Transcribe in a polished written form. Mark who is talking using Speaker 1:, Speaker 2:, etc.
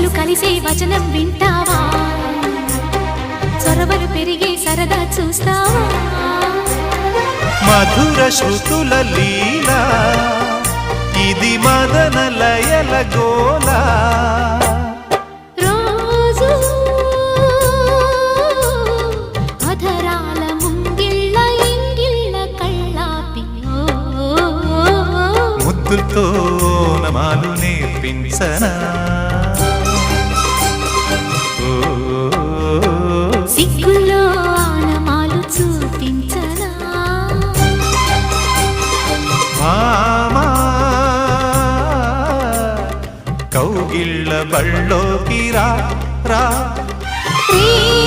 Speaker 1: మనసులు కలిసే వచనం వింటావా చొరవలు పెరిగే సరదా చూస్తావా
Speaker 2: మధుర శృతుల లీలా ఇది మదన లయల గోలా
Speaker 1: రోజు అధరాల ముంగిళ్ళ ఇంగిళ్ళ కళ్ళాపి
Speaker 2: ముద్దులతో నమాలు నేర్పించనా
Speaker 1: సిగ్గుల్లో ఆనమాలు చూపించనా
Speaker 2: భామా కౌగిళ్ళ బళ్ళోకి రా రా
Speaker 1: ప్రేమ